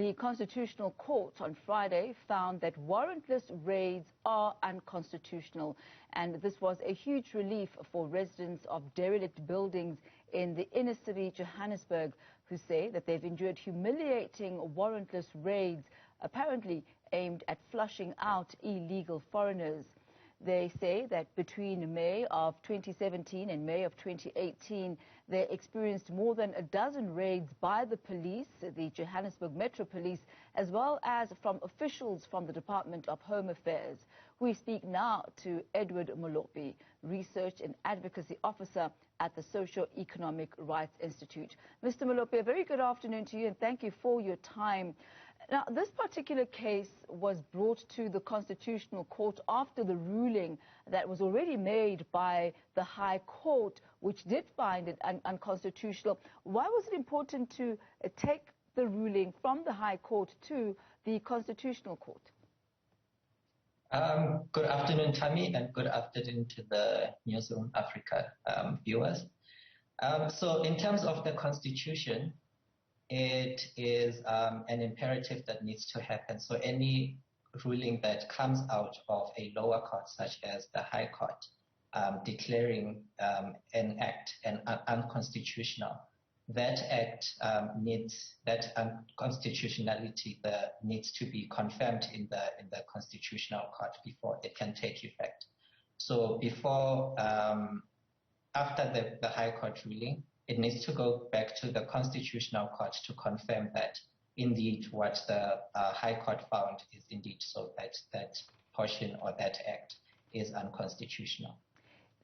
The Constitutional Court on Friday found that warrantless raids are unconstitutional, and this was a huge relief for residents of derelict buildings in the inner city Johannesburg, who say that they've endured humiliating warrantless raids apparently aimed at flushing out illegal foreigners. They say that between May of 2017 and May of 2018, they experienced more than a dozen raids by the police, the Johannesburg Metro Police, as well as from officials from the Department of Home Affairs. We speak now to Edward Molopi, Research and Advocacy Officer at the Socio-Economic Rights Institute. Mr. Molopi, a very good afternoon to you, and thank you for your time. Now, this particular case was brought to the Constitutional Court after the ruling that was already made by the High Court, which did find it unconstitutional. Why was it important to take the ruling from the High Court to the Constitutional Court? Good afternoon, Tammy, and good afternoon to the Newzrooom Afrika viewers. So in terms of the Constitution, it is an imperative that needs to happen. So any ruling that comes out of a lower court, such as the High Court, declaring an act unconstitutional, that act that unconstitutionality needs to be confirmed in the Constitutional Court before it can take effect. So before, after the High Court ruling, it needs to go back to the Constitutional Court to confirm that indeed what the High Court found is indeed so, that portion or that act is unconstitutional.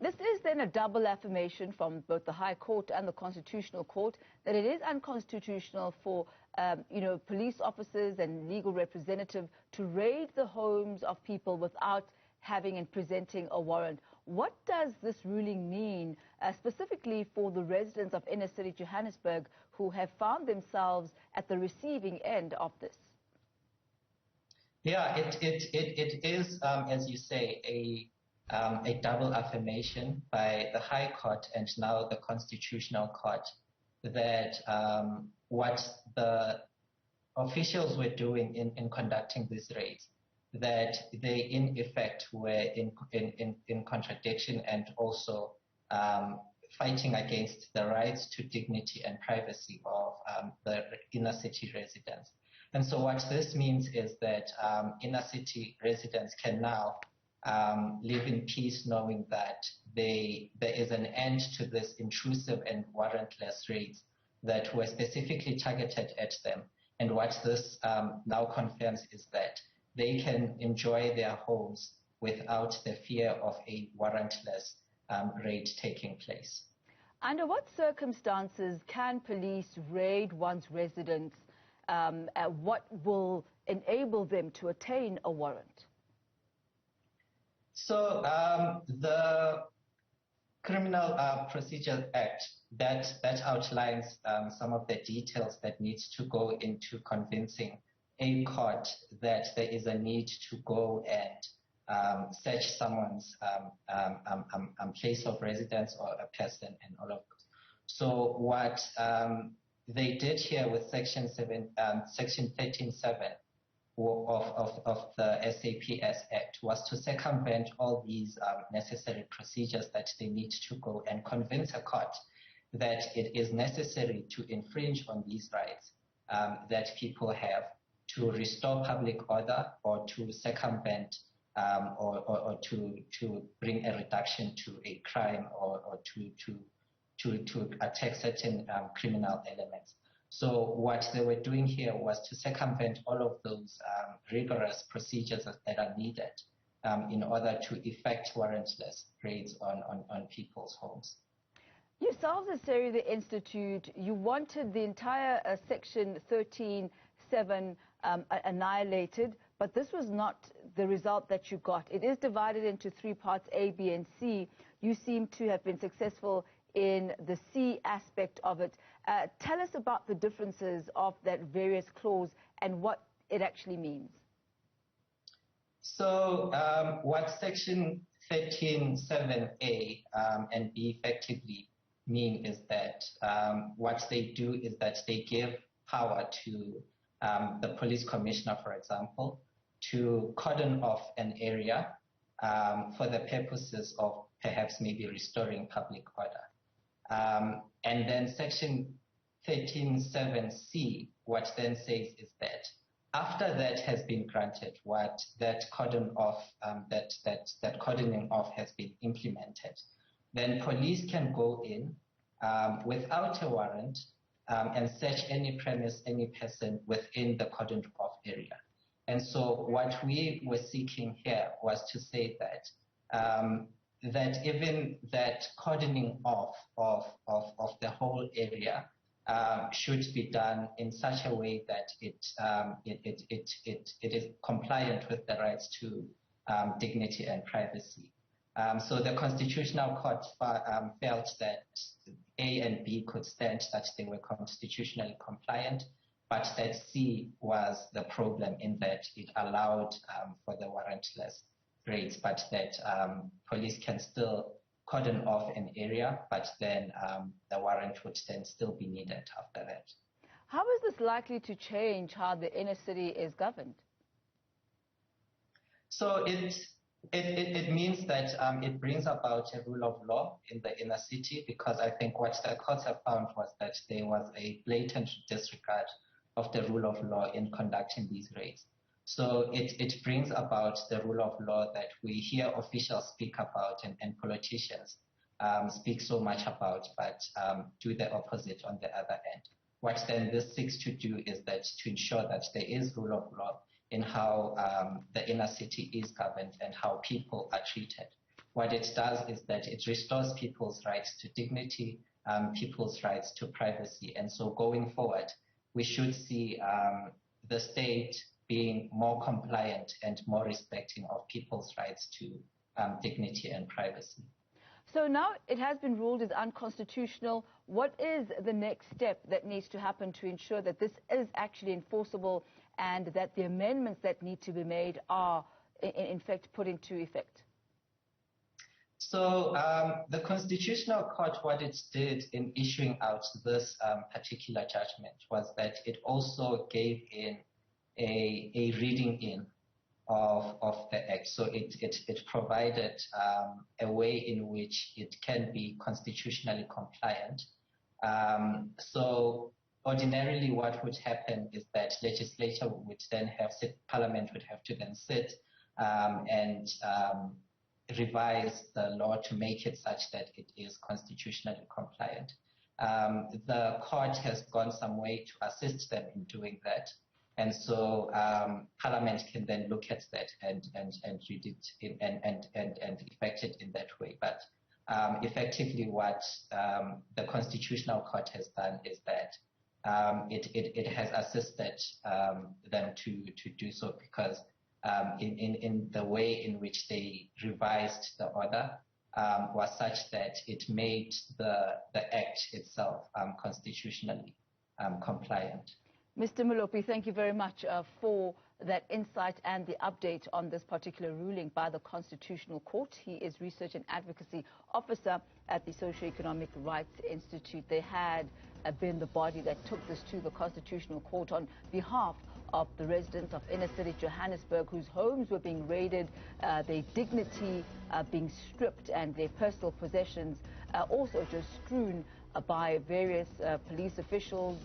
This is then a double affirmation from both the High Court and the Constitutional Court that it is unconstitutional for police officers and legal representatives to raid the homes of people without having and presenting a warrant. What does this ruling mean specifically for the residents of inner city Johannesburg who have found themselves at the receiving end of this? Yeah, it is, as you say, a double affirmation by the High Court and now the Constitutional Court that what the officials were doing in conducting these raids, that they in effect were in contradiction and also fighting against the rights to dignity and privacy of the inner city residents. And so what this means is that inner city residents can now live in peace knowing that there is an end to this intrusive and warrantless raids that were specifically targeted at them. And what this now confirms is that they can enjoy their homes without the fear of a warrantless raid taking place. Under what circumstances can police raid one's residence? What will enable them to attain a warrant? So the Criminal Procedure Act that outlines some of the details that needs to go into convincing a court that there is a need to go and search someone's place of residence or a person and all of those. So what they did here with Section 13.7 of the SAPS Act was to circumvent all these necessary procedures that they need to go and convince a court that it is necessary to infringe on these rights that people have to restore public order or to circumvent or to bring a reduction to a crime or to attack certain criminal elements. So what they were doing here was to circumvent all of those rigorous procedures that are needed in order to effect warrantless raids on people's homes. Yourselves as the Institute, you wanted the entire Section 13.7 annihilated, but this was not the result that you got. It is divided into three parts, A, B, and C. You seem to have been successful in the C aspect of it. Tell us about the differences of that various clause and what it actually means. So what Section 13.7A and B effectively mean is that what they do is that they give power to the police commissioner, for example, to cordon off an area for the purposes of perhaps maybe restoring public order. And then Section 13(7)(c), what then says is that after that has been granted, what that cordoning off has been implemented, then police can go in without a warrant and search any premise, any person within the cordoned off area. And so what we were seeking here was to say that that even that cordoning off of the whole area should be done in such a way that it is compliant with the rights to dignity and privacy. So the Constitutional Court felt that A and B could stand, that they were constitutionally compliant, but that C was the problem in that it allowed for the warrantless raids, but that police can still cordon off an area, but then the warrant would then still be needed after that. How is this likely to change how the inner city is governed? So it means that it brings about a rule of law in the inner city, because I think what the courts have found was that there was a blatant disregard of the rule of law in conducting these raids. So it brings about the rule of law that we hear officials speak about and politicians speak so much about, but do the opposite on the other end. What then this seeks to do is that to ensure that there is rule of law in how the inner city is governed and how people are treated. What it does is that it restores people's rights to dignity, people's rights to privacy. And so going forward, we should see the state being more compliant and more respecting of people's rights to dignity and privacy. So now it has been ruled as unconstitutional. What is the next step that needs to happen to ensure that this is actually enforceable and that the amendments that need to be made are, in fact, put into effect? So the Constitutional Court, what it did in issuing out this particular judgment was that it also gave in a reading in of the Act. So it provided a way in which it can be constitutionally compliant. So ordinarily what would happen is that legislature would then have, Parliament would have to then sit and revise the law to make it such that it is constitutionally compliant. The court has gone some way to assist them in doing that. And so Parliament can then look at that and read it and effect it in that way. But effectively what the Constitutional Court has done is that it has assisted them to do so, because in the way in which they revised the order was such that it made the Act itself constitutionally compliant. Mr. Molopi, thank you very much for that insight and the update on this particular ruling by the Constitutional Court. He is Research and Advocacy Officer at the Socio-Economic Rights Institute. They had been the body that took this to the Constitutional Court on behalf of the residents of inner city Johannesburg, whose homes were being raided, their dignity being stripped, and their personal possessions also just strewn by various police officials,